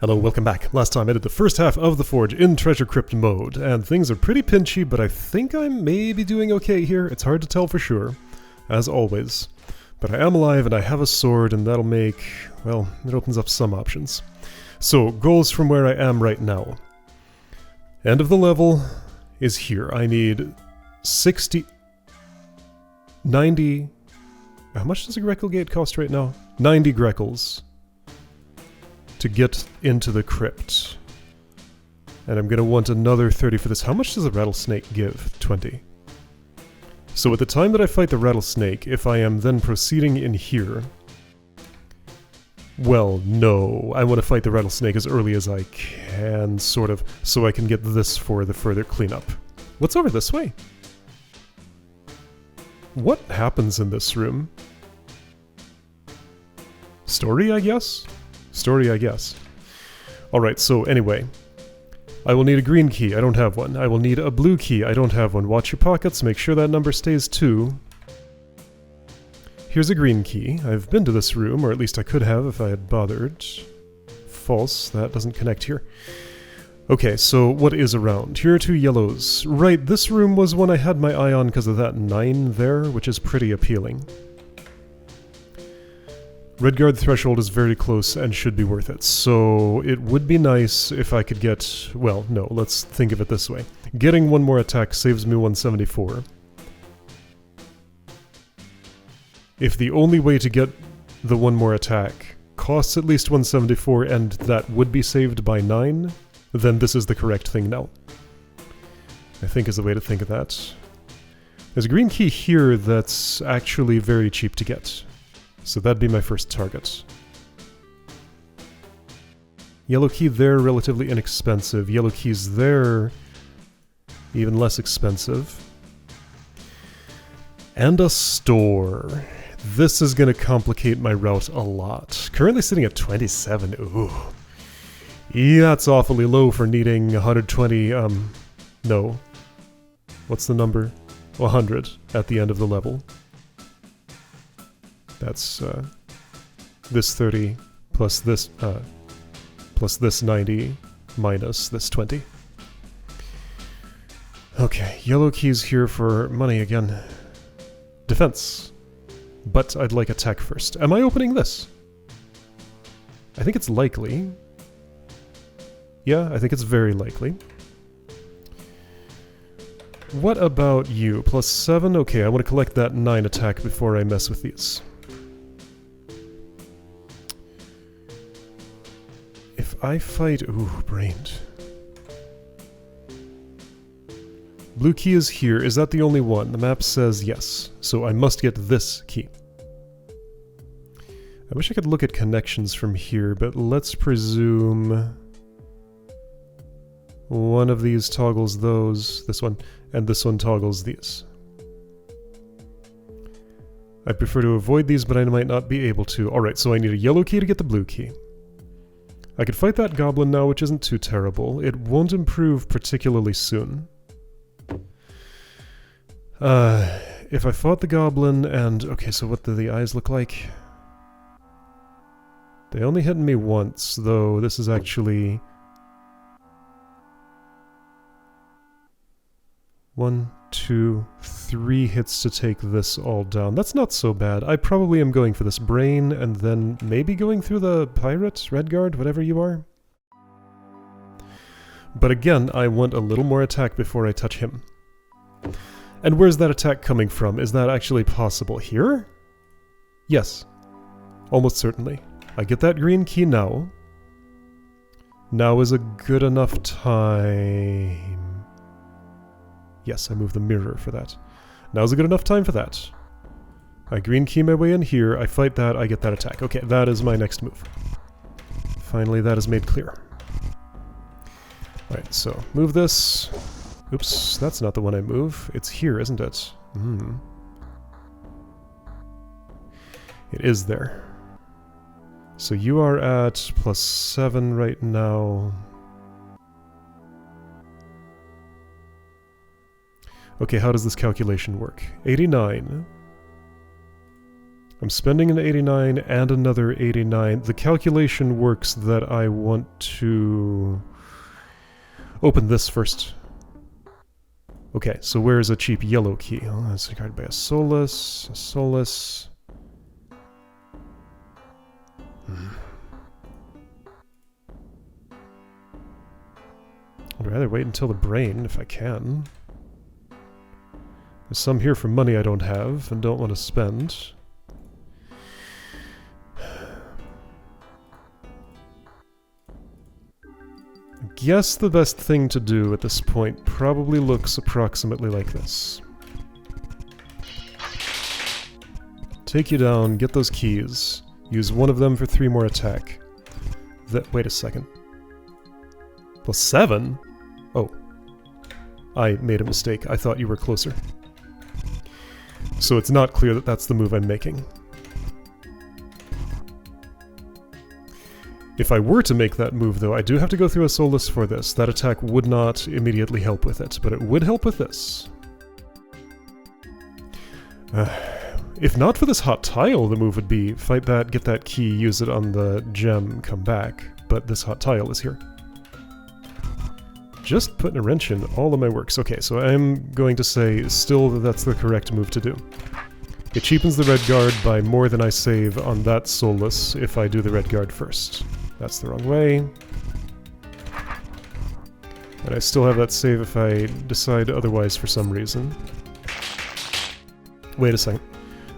Hello, welcome back. Last time I did the first half of the Forge in Treasure Crypt mode, and things are pretty pinchy, but I think I'm maybe doing okay here. It's hard to tell for sure, as always. But I am alive and I have a sword, and that'll make, well, it opens up some options. So, goals from where I am right now. End of the level is here. I need 60... 90... How much does a Greckle Gate cost right now? 90 Greckles to get into the crypt. And I'm going to want another 30 for this. How much does a rattlesnake give? 20. So at the time that I fight the rattlesnake, if I am then proceeding in here... Well, no. I want to fight the rattlesnake as early as I can, sort of, so I can get this for the further cleanup. What's over this way? What happens in this room? Story, I guess? Story, I guess. Alright, so anyway. I will need a green key, I don't have one. I will need a blue key, I don't have one. Watch your pockets, make sure that number stays 2. Here's a green key. I've been to this room, or at least I could have if I had bothered. False, that doesn't connect here. Okay, so what is around? Here are 2 yellows. Right, this room was one I had my eye on because of that 9 there, which is pretty appealing. Redguard threshold is very close and should be worth it, so it would be nice if I could get... Well, no, let's think of it this way. Getting 1 more attack saves me 174. If the only way to get the 1 more attack costs at least 174 and that would be saved by 9, then this is the correct thing now. I think is the way to think of that. There's a green key here that's actually very cheap to get. So that'd be my first target. Yellow key there, relatively inexpensive. Yellow keys there, even less expensive. And a store. This is going to complicate my route a lot. Currently sitting at 27. Ooh. Yeah, that's awfully low for needing 120, no. What's the number? 100 at the end of the level. That's, this 30 plus this 90 minus this 20. Okay, yellow keys here for money again. Defense. But I'd like attack first. Am I opening this? I think it's likely. Yeah, I think it's very likely. What about you? Plus 7? Okay, I want to collect that 9 attack before I mess with these. If I fight... Ooh, brained. Blue key is here. Is that the only one? The map says yes. So I must get this key. I wish I could look at connections from here, but let's presume... One of these toggles those, this one, and this one toggles these. I prefer to avoid these, but I might not be able to. Alright, so I need a yellow key to get the blue key. I could fight that goblin now, which isn't too terrible. It won't improve particularly soon. If I fought the goblin and... Okay, so what do the eyes look like? They only hit me once, though this is actually... 1, 2, 3 hits to take this all down. That's not so bad. I probably am going for this brain, and then maybe going through the pirate, Redguard, whatever you are. But again, I want a little more attack before I touch him. And where's that attack coming from? Is that actually possible here? Yes. Almost certainly. I get that green key now. Now is a good enough time... Yes, I move the mirror for that. Now's a good enough time for that. I green key my way in here, I fight that, I get that attack. Okay, that is my next move. Finally, that is made clear. Alright, so move this. Oops, that's not the one I move. It's here, isn't it? It is there. So you are at plus 7 right now. Okay, how does this calculation work? 89 I'm spending an 89 and another 89. The calculation works that I want to open this first. Okay, so where's a cheap yellow key? Oh, that's guarded by a Solus, a Solus. I'd rather wait until the brain, if I can. There's some here for money I don't have and don't want to spend. I guess the best thing to do at this point probably looks approximately like this. Take you down, get those keys, use one of them for 3 more attack. Wait a second. Plus 7? Oh. I made a mistake. I thought you were closer. So it's not clear that that's the move I'm making. If I were to make that move, though, I do have to go through a Solus for this. That attack would not immediately help with it, but it would help with this. If not for this hot tile, the move would be fight that, get that key, use it on the gem, come back. But this hot tile is here. Just putting a wrench in all of my works. Okay, so I'm going to say still that that's the correct move to do. It cheapens the red guard by more than I save on that Solus if I do the red guard first. That's the wrong way. And I still have that save if I decide otherwise for some reason. Wait a second.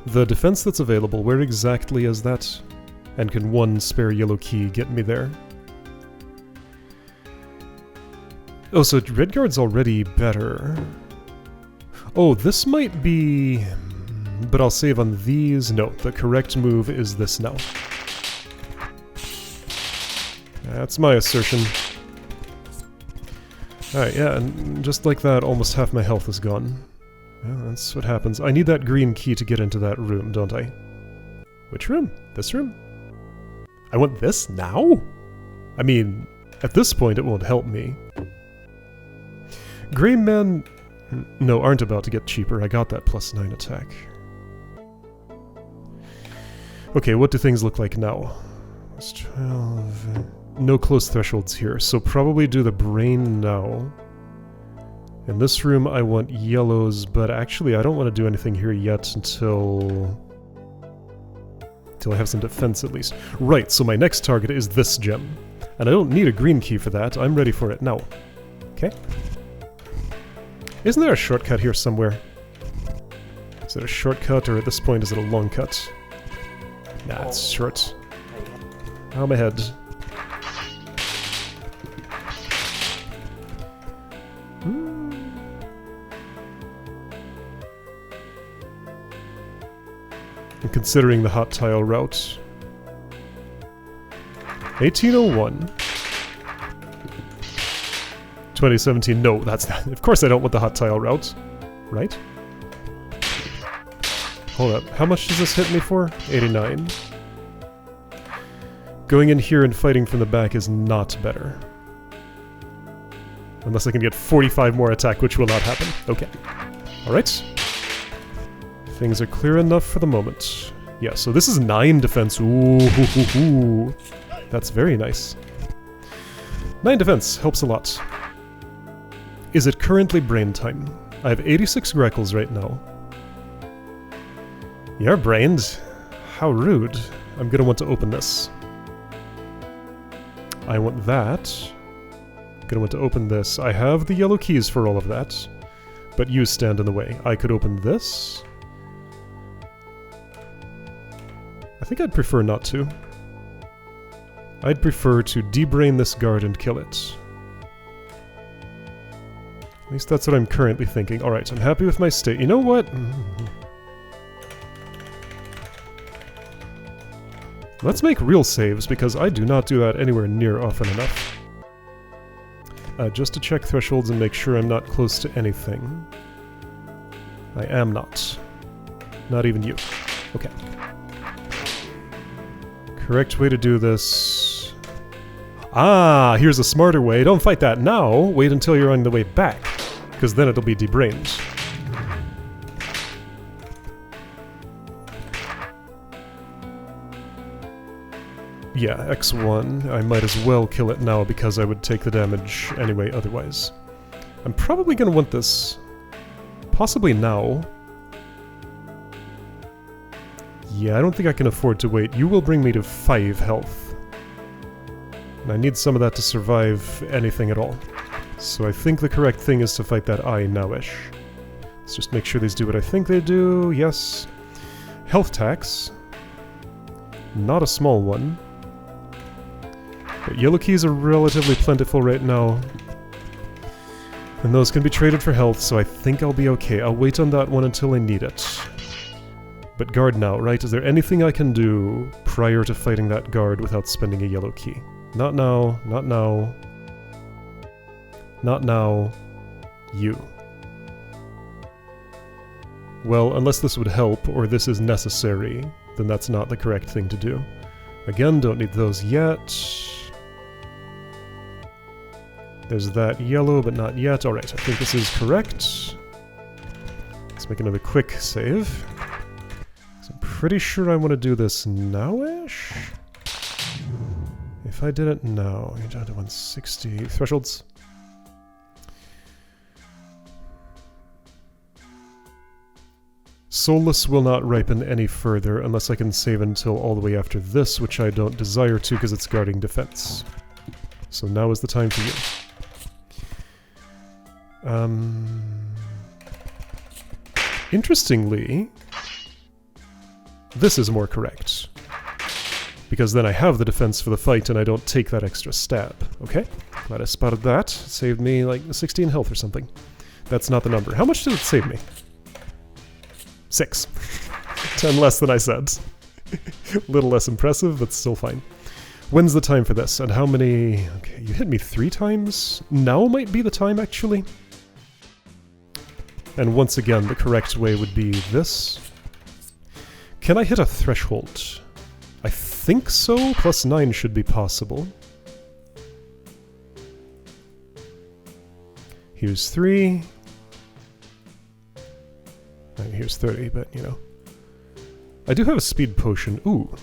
The defense that's available, where exactly is that? And can one spare yellow key get me there? Oh, so red guard's already better. Oh, this might be... But I'll save on these. No, the correct move is this now. That's my assertion. Alright, yeah, and just like that, almost half my health is gone. Yeah, that's what happens. I need that green key to get into that room, don't I? Which room? This room? I want this now? I mean, at this point it won't help me. Grey men... No, aren't about to get cheaper. I got that plus 9 attack. Okay, what do things look like now? It's 12... No close thresholds here, so probably do the brain now. In this room I want yellows, but actually I don't want to do anything here yet until I have some defense at least. Right, so my next target is this gem. And I don't need a green key for that, I'm ready for it now. Okay. Isn't there a shortcut here somewhere? Is it a shortcut, or at this point is it a long cut? Nah, it's short. Ow, my head. I'm considering the hot tile route. 1801. 2017. No, that's not. Of course I don't want the hot tile route. Right? Hold up. How much does this hit me for? 89. Going in here and fighting from the back is not better. Unless I can get 45 more attack, which will not happen. Okay. Alright. Things are clear enough for the moment. Yeah, so this is 9 defense. Ooh, that's very nice. 9 defense helps a lot. Is it currently brain time? I have 86 grackles right now. You're brained. How rude. I'm gonna want to open this. I want that. Gonna want to open this. I have the yellow keys for all of that, but you stand in the way. I could open this. I think I'd prefer not to. I'd prefer to debrain this guard and kill it. At least that's what I'm currently thinking. Alright, I'm happy with my state. You know what? Let's make real saves, because I do not do that anywhere near often enough. Just to check thresholds and make sure I'm not close to anything. I am not. Not even you. Okay. Correct way to do this... Ah, here's a smarter way. Don't fight that now. Wait until you're on the way back, because then it'll be debrained. Yeah, X1. I might as well kill it now because I would take the damage anyway otherwise. I'm probably gonna want this possibly now. Yeah, I don't think I can afford to wait. You will bring me to 5 health. And I need some of that to survive anything at all. So I think the correct thing is to fight that eye nowish. Let's just make sure these do what I think they do. Yes. Health tax. Not a small one. But yellow keys are relatively plentiful right now. And those can be traded for health, so I think I'll be okay. I'll wait on that one until I need it. But guard now, right? Is there anything I can do prior to fighting that guard without spending a yellow key? Not now, not now. Not now. You. Well, unless this would help, or this is necessary, then that's not the correct thing to do. Again, don't need those yet. There's that yellow, but not yet. Alright, I think this is correct. Let's make another quick save. So I'm pretty sure I want to do this now-ish? If I did it now, you're down to 160 thresholds. Soulless will not ripen any further unless I can save until all the way after this, which I don't desire to because it's guarding defense. So now is the time for you. Interestingly, this is more correct. Because then I have the defense for the fight and I don't take that extra stab. Okay, glad I spotted that. It saved me like 16 health or something. That's not the number. How much did it save me? 6. 10 less than I said. A little less impressive, but still fine. When's the time for this? And how many... Okay, you hit me 3 times? Now might be the time, actually. And once again, the correct way would be this. Can I hit a threshold? I think so. Plus 9 should be possible. Here's 3. Here's 30, but, you know. I do have a speed potion. Ooh.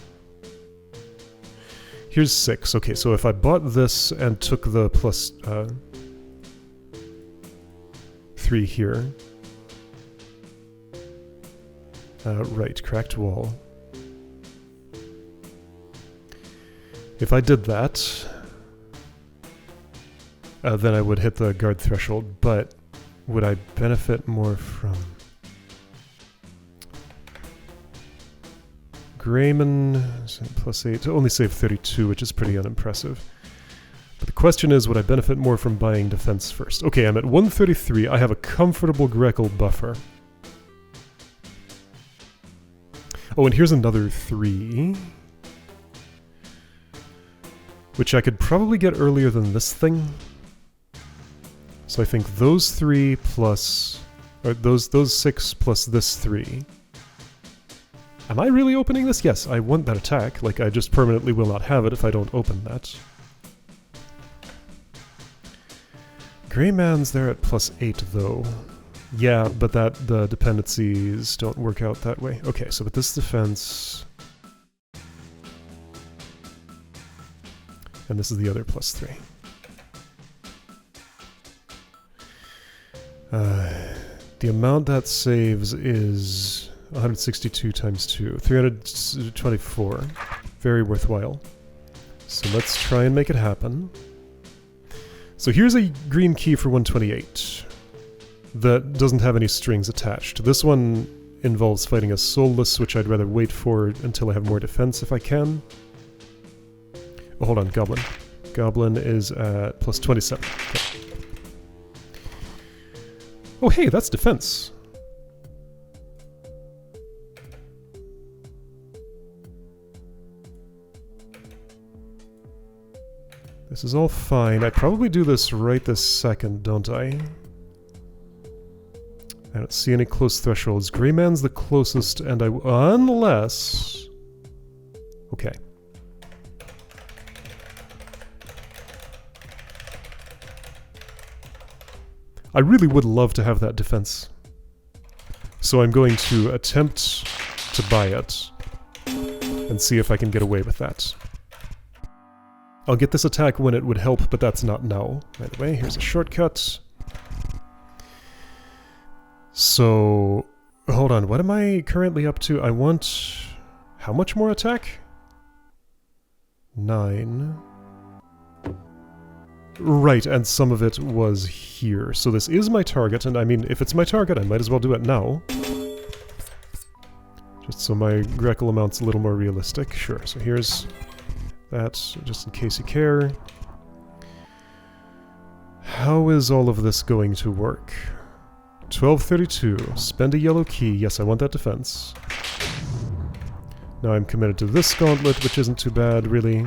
Here's 6. Okay, so if I bought this and took the plus 3 here. Right, cracked wall. If I did that, then I would hit the guard threshold, but would I benefit more from... Grayman, plus 8, to only save 32, which is pretty unimpressive. But the question is, would I benefit more from buying defense first? Okay, I'm at 133, I have a comfortable Greckle buffer. Oh, and here's another 3. Which I could probably get earlier than this thing. So I think those 3 plus... or those 6 plus this 3... Am I really opening this? Yes, I want that attack. Like, I just permanently will not have it if I don't open that. Greyman's there at plus 8, though. Yeah, but the dependencies don't work out that way. Okay, so with this defense... And this is the other plus 3. The amount that saves is... 162 times 2. 324. Very worthwhile. So let's try and make it happen. So here's a green key for 128 that doesn't have any strings attached. This one involves fighting a soulless, which I'd rather wait for until I have more defense if I can. Oh, hold on, Goblin. Goblin is at plus 27. Okay. Oh, hey, that's defense. This is all fine. I probably do this right this second, don't I? I don't see any close thresholds. Greyman's the closest, and unless... Okay. I really would love to have that defense. So I'm going to attempt to buy it and see if I can get away with that. I'll get this attack when it would help, but that's not now. By the way, here's a shortcut. So, hold on, what am I currently up to? I want... how much more attack? 9. Right, and some of it was here. So this is my target, and I mean, if it's my target, I might as well do it now. Just so my Greckle amount's a little more realistic. Sure, so here's that, just in case you care. How is all of this going to work? 1232. Spend a yellow key. Yes, I want that defense. Now I'm committed to this gauntlet, which isn't too bad, really.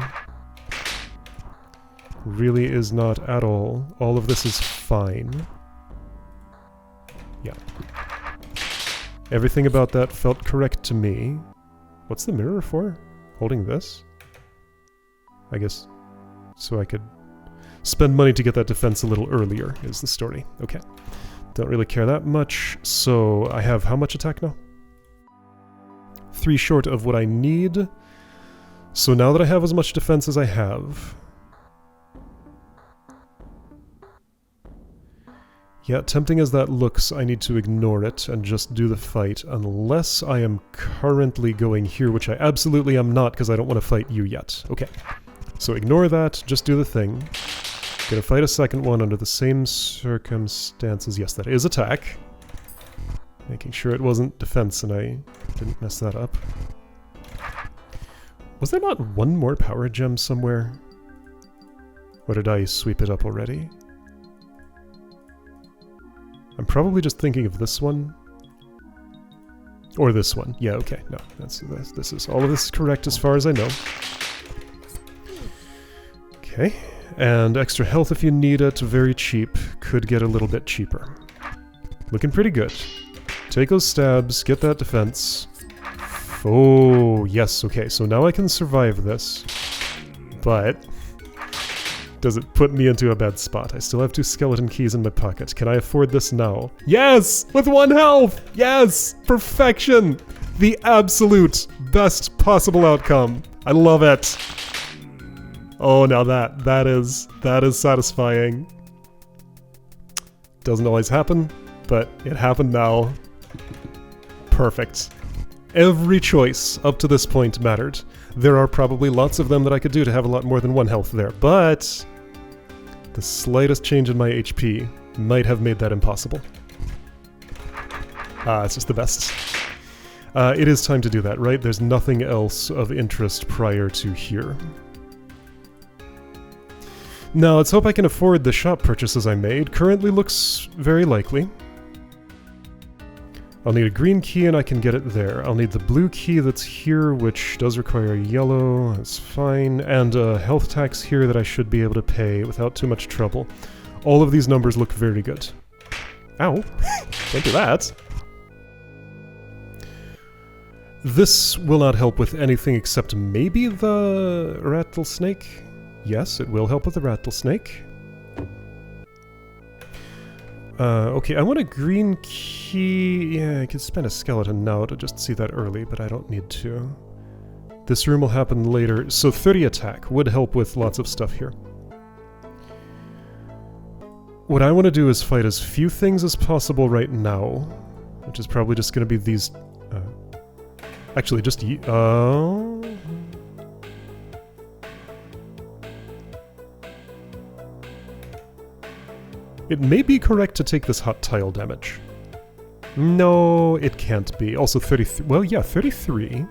Really is not at all. All of this is fine. Yeah. Everything about that felt correct to me. What's the mirror for? Holding this? I guess so I could spend money to get that defense a little earlier, is the story. Okay. Don't really care that much. So I have how much attack now? 3 short of what I need. So now that I have as much defense as I have... yeah, tempting as that looks, I need to ignore it and just do the fight, unless I am currently going here, which I absolutely am not, because I don't want to fight you yet. Okay. So ignore that, just do the thing. Gonna fight a second one under the same circumstances. Yes, that is attack. Making sure it wasn't defense and I didn't mess that up. Was there not one more power gem somewhere? Or did I sweep it up already? I'm probably just thinking of this one. Or this one. Yeah, okay. No, this is all of this is correct as far as I know. Okay. And extra health if you need it. Very cheap. Could get a little bit cheaper. Looking pretty good. Take those stabs, get that defense. Oh, yes, okay, so now I can survive this. But... does it put me into a bad spot? I still have 2 skeleton keys in my pocket. Can I afford this now? Yes! With 1 health! Yes! Perfection! The absolute best possible outcome. I love it. Oh, now that is satisfying. Doesn't always happen, but it happened now. Perfect. Every choice up to this point mattered. There are probably lots of them that I could do to have a lot more than 1 health there, but the slightest change in my HP might have made that impossible. It's just the best. It is time to do that, right? There's nothing else of interest prior to here. Now, let's hope I can afford the shop purchases I made. Currently looks very likely. I'll need a green key and I can get it there. I'll need the blue key that's here, which does require yellow. That's fine. And a health tax here that I should be able to pay without too much trouble. All of these numbers look very good. Ow! Don't do that! This will not help with anything except maybe the rattlesnake? Yes, it will help with the rattlesnake. Okay, I want a green key. Yeah, I could spend a skeleton now to just see that early, but I don't need to. This room will happen later. So 30 attack would help with lots of stuff here. What I want to do is fight as few things as possible right now, which is probably just going to be these... actually, just... It may be correct to take this hot tile damage. No, it can't be. Also 33... well, yeah, 33.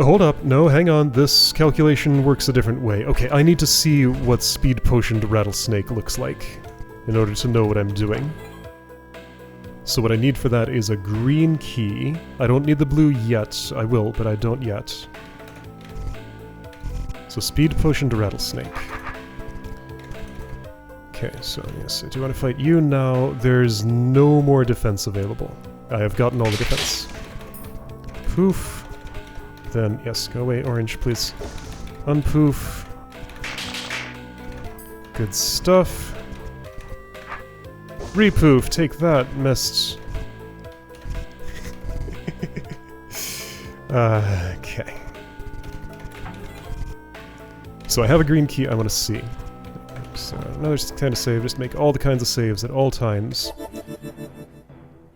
Hold up. No, hang on. This calculation works a different way. Okay, I need to see what speed potioned rattlesnake looks like in order to know what I'm doing. So what I need for that is a green key. I don't need the blue yet. I will, but I don't yet. So speed potion to rattlesnake. Okay, so yes, I do want to fight you now. There's no more defense available. I have gotten all the defense. Poof. Then, yes, go away, orange, please. Unpoof. Good stuff. Repoof, take that, missed. Okay. So I have a green key I want to see. So another kind of save, just make all the kinds of saves at all times.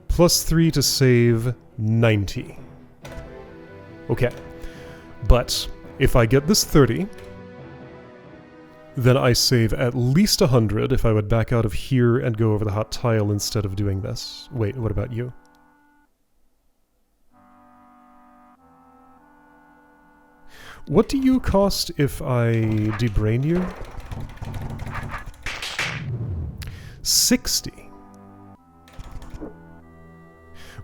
+3 to save 90. Okay. But if I get this 30, then I save at least 100 if I would back out of here and go over the hot tile instead of doing this. Wait, what about you? What do you cost if I debrain you? 60.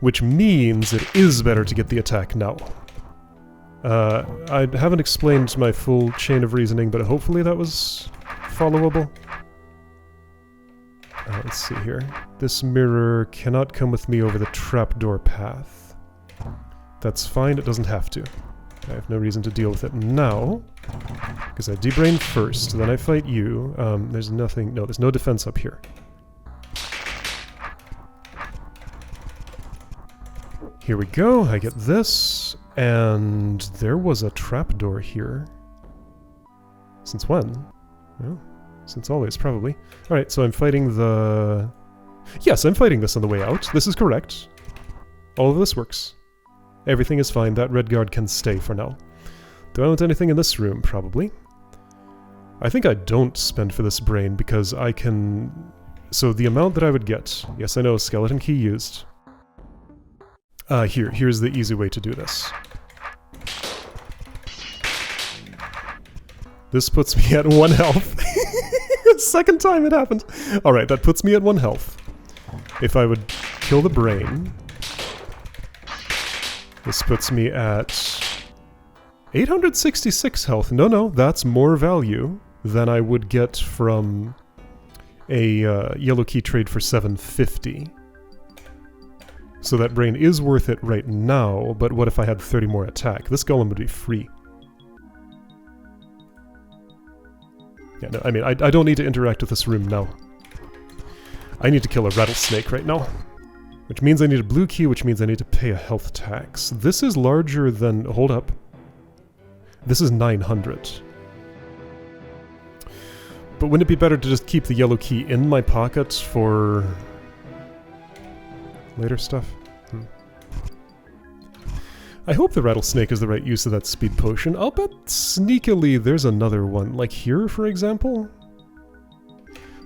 Which means it is better to get the attack now. I haven't explained my full chain of reasoning, but hopefully that was followable. Let's see here. This mirror cannot come with me over the trapdoor path. That's fine, it doesn't have to. I have no reason to deal with it now, because I debrain first, then I fight you. There's nothing... No, there's no defense up here. Here we go, I get this, and there was a trapdoor here. Since when? Well, since always, probably. Alright, so I'm fighting the... Yes, I'm fighting this on the way out. This is correct. All of this works. Everything is fine. That red guard can stay for now. Do I want anything in this room? Probably. I think I don't spend for this brain because I can... So the amount that I would get... Yes, I know, skeleton key used. Here's the easy way to do this. This puts me at 1 health. Second time it happened. Alright, that puts me at 1 health. If I would kill the brain... This puts me at 866 health. No, that's more value than I would get from a yellow key trade for 750. So that brain is worth it right now, but what if I had 30 more attack? This golem would be free. Yeah, no, I mean, I don't need to interact with this room now. I need to kill a rattlesnake right now. Which means I need a blue key, which means I need to pay a health tax. This is larger than... Hold up. This is 900. But wouldn't it be better to just keep the yellow key in my pocket for... later stuff? I hope the rattlesnake is the right use of that speed potion. I'll bet sneakily there's another one. Like here, for example?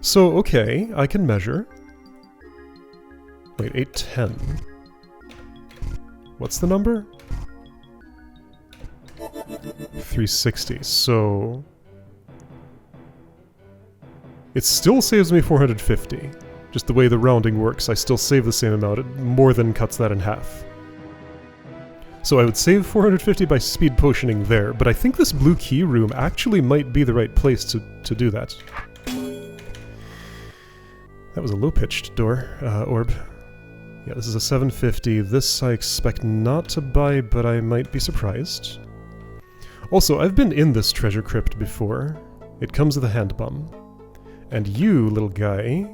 So, okay, I can measure. Wait, 810. What's the number? 360, so... It still saves me 450. Just the way the rounding works, I still save the same amount. It more than cuts that in half. So I would save 450 by speed potioning there, but I think this blue key room actually might be the right place to do that. That was a low-pitched door, orb. Yeah, this is a 750. This I expect not to buy, but I might be surprised. Also, I've been in this treasure crypt before. It comes with a hand bum. And you, little guy,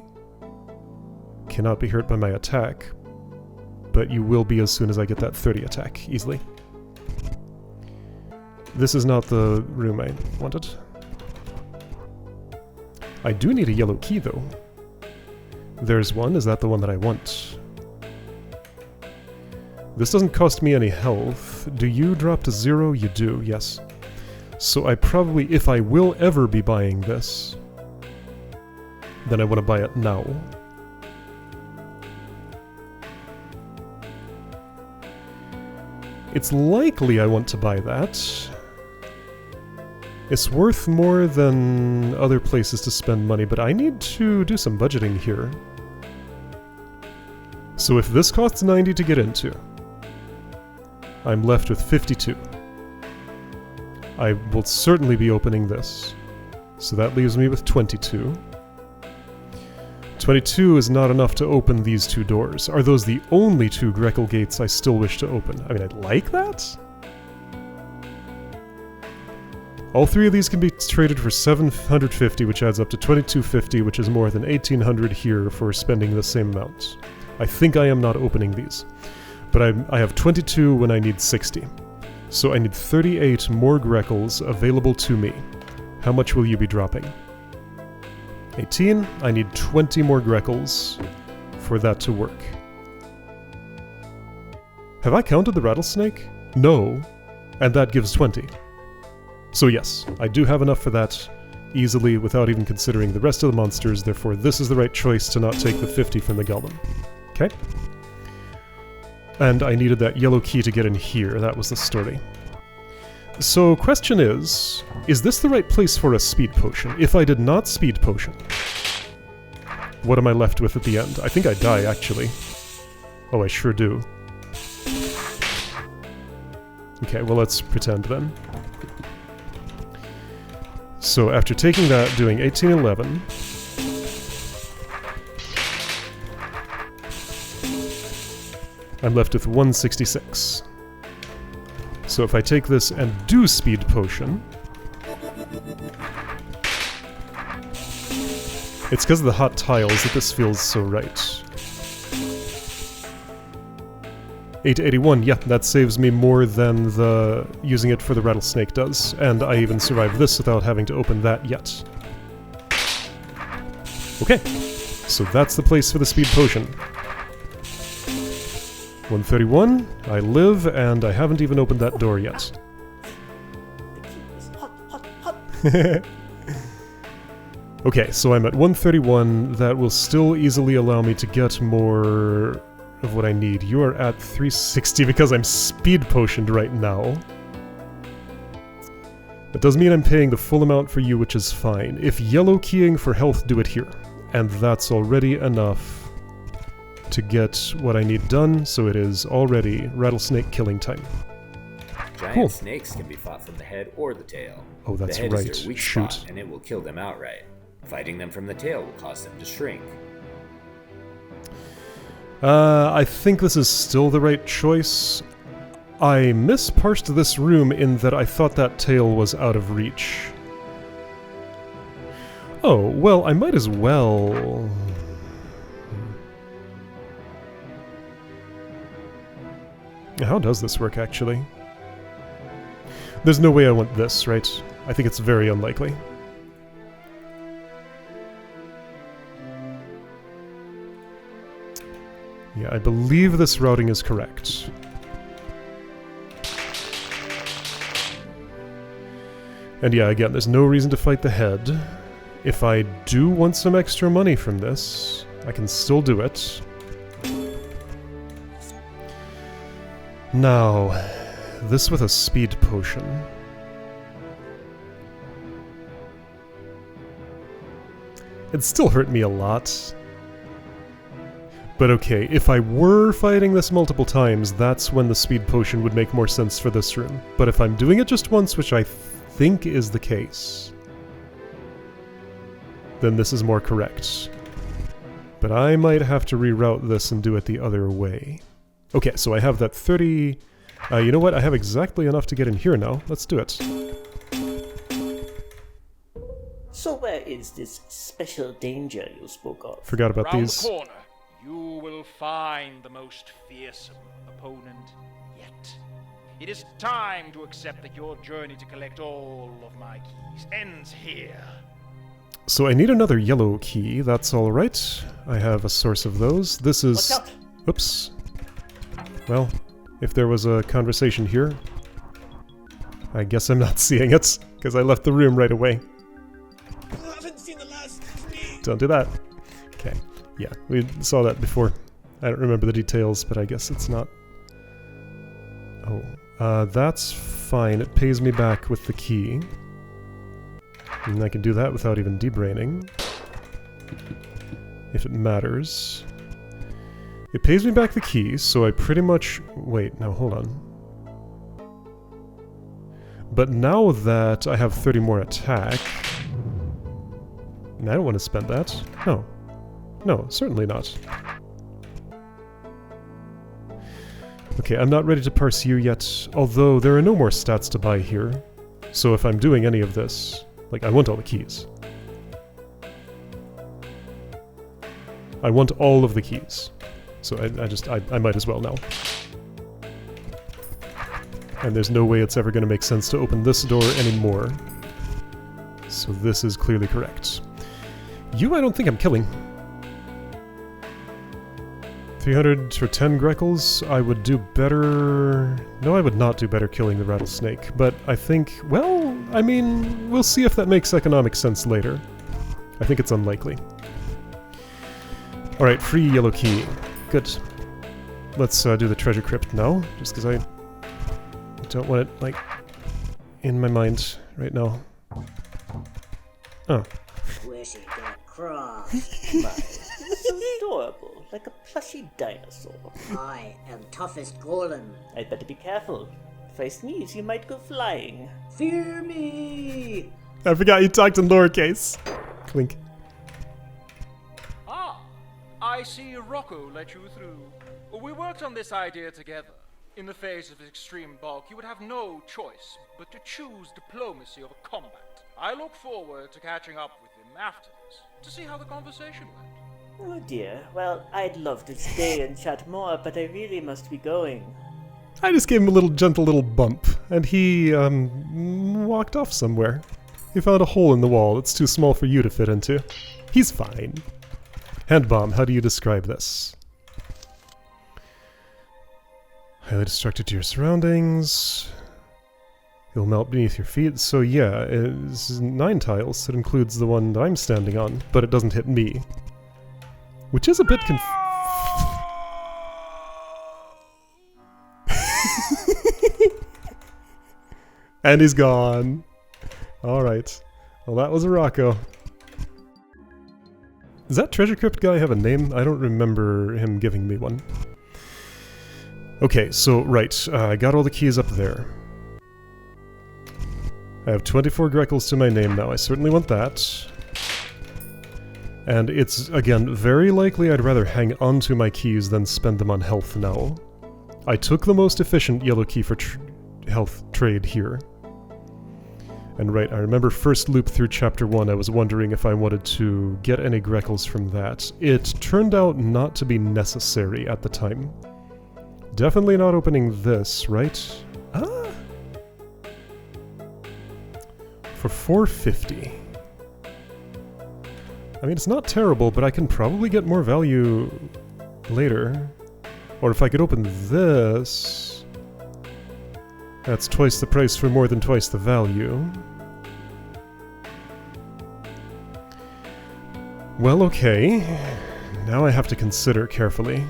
cannot be hurt by my attack, but you will be as soon as I get that 30 attack, easily. This is not the room I wanted. I do need a yellow key, though. There's one. Is that the one that I want? This doesn't cost me any health. Do you drop to 0? You do, yes. So I probably, if I will ever be buying this, then I want to buy it now. It's likely I want to buy that. It's worth more than other places to spend money, but I need to do some budgeting here. So if this costs 90 to get into, I'm left with 52. I will certainly be opening this. So that leaves me with 22. 22 is not enough to open these two doors. Are those the only two Grekel gates I still wish to open? I mean, I'd like that. All three of these can be traded for 750, which adds up to 2250, which is more than 1800 here for spending the same amount. I think I am not opening these. But I have 22 when I need 60. So I need 38 more Greckles available to me. How much will you be dropping? 18. I need 20 more Greckles for that to work. Have I counted the rattlesnake? No. And that gives 20. So yes, I do have enough for that easily without even considering the rest of the monsters, therefore this is the right choice to not take the 50 from the golem. Okay? And I needed that yellow key to get in here, that was the story. So, question is this the right place for a speed potion? If I did not speed potion, what am I left with at the end? I think I die, actually. Oh, I sure do. Okay, well let's pretend then. So after taking that, doing 1811, I'm left with 166. So if I take this and do speed potion, it's because of the hot tiles that this feels so right. 881, yeah, that saves me more than the using it for the rattlesnake does, and I even survived this without having to open that yet. Okay, so that's the place for the speed potion. 131, I live, and I haven't even opened that door yet. Okay, so I'm at 131, that will still easily allow me to get more of what I need. You are at 360 because I'm speed potioned right now. That does mean I'm paying the full amount for you, which is fine. If yellow keying for health, do it here. And that's already enough to get what I need done, so it is already rattlesnake killing time. Giant snakes can be fought from the head or the tail. Oh, that's the head right. Is their weak spot, and it will kill them outright. Fighting them from the tail will cause them to shrink. I think this is still the right choice. I misparsed this room in that I thought that tail was out of reach. Oh, well, I might as well... How does this work, actually? There's no way I want this, right? I think it's very unlikely. Yeah, I believe this routing is correct. And yeah, again, there's no reason to fight the head. If I do want some extra money from this, I can still do it. Now, this with a speed potion. It'd still hurt me a lot. But okay, if I were fighting this multiple times, that's when the speed potion would make more sense for this room. But if I'm doing it just once, which I think is the case, then this is more correct. But I might have to reroute this and do it the other way. Okay, so I have that 30... you know what? I have exactly enough to get in here now. Let's do it. So where is this special danger you spoke of? Forgot about Around these. the corner, you will find the most fearsome opponent yet. It is time to accept that your journey to collect all of my keys ends here. So I need another yellow key, that's alright. I have a source of those. This is... Watch out! Oops. Well, if there was a conversation here, I guess I'm not seeing it, because I left the room right away. I haven't seen the last of me. Don't do that. Okay. Yeah, we saw that before. I don't remember the details, but I guess it's not... Oh, that's fine. It pays me back with the key. And I can do that without even debraining. If it matters. It pays me back the key, so I pretty much... Wait, now hold on. But now that I have 30 more attack... And I don't want to spend that. No. No, certainly not. Okay, I'm not ready to parse you yet, although there are no more stats to buy here. So if I'm doing any of this, like, I want all the keys. I want all of the keys. So I might as well now. And there's no way it's ever going to make sense to open this door anymore. So this is clearly correct. You, I don't think I'm killing. 300 for 10 Greckles, I would do better... No, I would not do better killing the rattlesnake, but I think, well, I mean, we'll see if that makes economic sense later. I think it's unlikely. Alright, free yellow key. Good. Let's do the treasure crypt now, just because I don't want it, like, in my mind right now. Oh. Where's he gonna cross? My, so adorable, like a plushy dinosaur. I am toughest golem. I'd better be careful. If I sneeze, you might go flying. Fear me! I forgot you talked in lowercase. Clink. Ah, I see Rocko let you through. We worked on this idea together. In the face of extreme bulk, you would have no choice but to choose diplomacy over combat. I look forward to catching up with him after this, to see how the conversation went. Oh dear. Well, I'd love to stay and chat more, but I really must be going. I just gave him a little gentle little bump, and he, walked off somewhere. He found a hole in the wall that's too small for you to fit into. He's fine. Hand bomb, how do you describe this? Highly destructive to your surroundings. It'll melt beneath your feet. So yeah, it's 9 tiles. It includes the one that I'm standing on, but it doesn't hit me. Which is a bit And he's gone. Alright. Well, that was a Rocko. Does that treasure crypt guy have a name? I don't remember him giving me one. Okay, so, right. I got all the keys up there. I have 24 Greckles to my name now. I certainly want that. And it's, again, very likely I'd rather hang on to my keys than spend them on health now. I took the most efficient yellow key for health trade here. And right, I remember first loop through chapter 1, I was wondering if I wanted to get any Greckles from that. It turned out not to be necessary at the time. Definitely not opening this, right? Ah! For 450. I mean, it's not terrible, but I can probably get more value later. Or if I could open this... That's twice the price for more than twice the value. Well, okay. Now I have to consider carefully.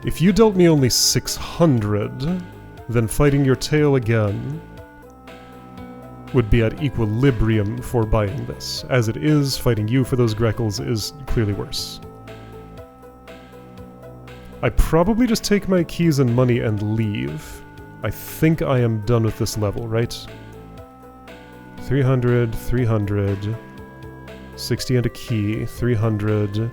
If you dealt me only 600, then fighting your tail again would be at equilibrium for buying this. As it is, fighting you for those Greckles is clearly worse. I probably just take my keys and money and leave. I think I am done with this level, right? 300, 300, 60 and a key, 300,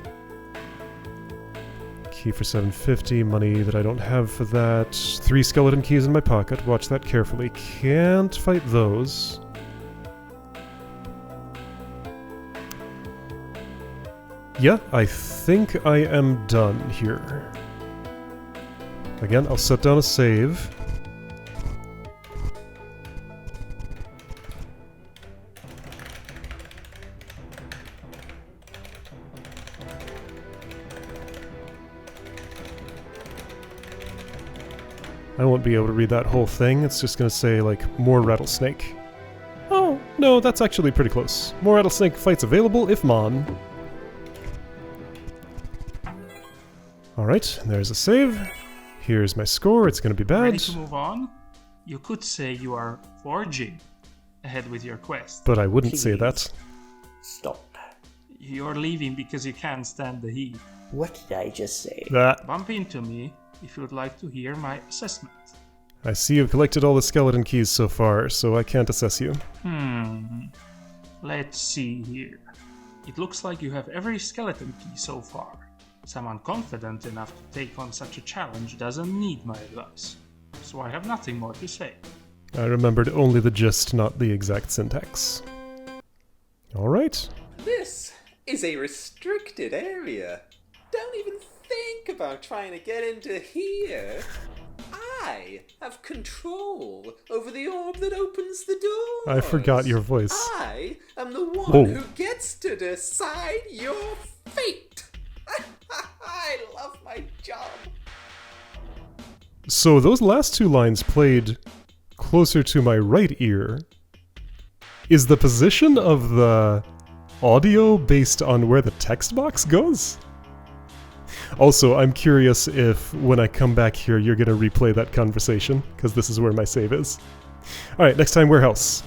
key for 750, money that I don't have for that, 3 skeleton keys in my pocket, watch that carefully, can't fight those. Yeah, I think I am done here. Again, I'll set down a save. I won't be able to read that whole thing, it's just gonna say, like, more rattlesnake. Oh, no, that's actually pretty close. More rattlesnake fights available if Mon. Alright, there's a save. Here's my score, it's gonna be bad. Ready to move on? You could say you are forging ahead with your quest. But I wouldn't say that. Stop. You're leaving because you can't stand the heat. What did I just say? That. Bump into me if you would like to hear my assessment. I see you've collected all the skeleton keys so far, so I can't assess you. Let's see here. It looks like you have every skeleton key so far. Someone confident enough to take on such a challenge doesn't need my advice. So I have nothing more to say. I remembered only the gist, not the exact syntax. Alright. This is a restricted area. Don't even think about trying to get into here. I have control over the orb that opens the door. I forgot your voice. I am the one Whoa. who gets to decide your fate. I love my job. So those last two lines played closer to my right ear. Is the position of the audio based on where the text box goes? Also, I'm curious if when I come back here you're gonna replay that conversation, because this is where my save is. Alright, next time, warehouse.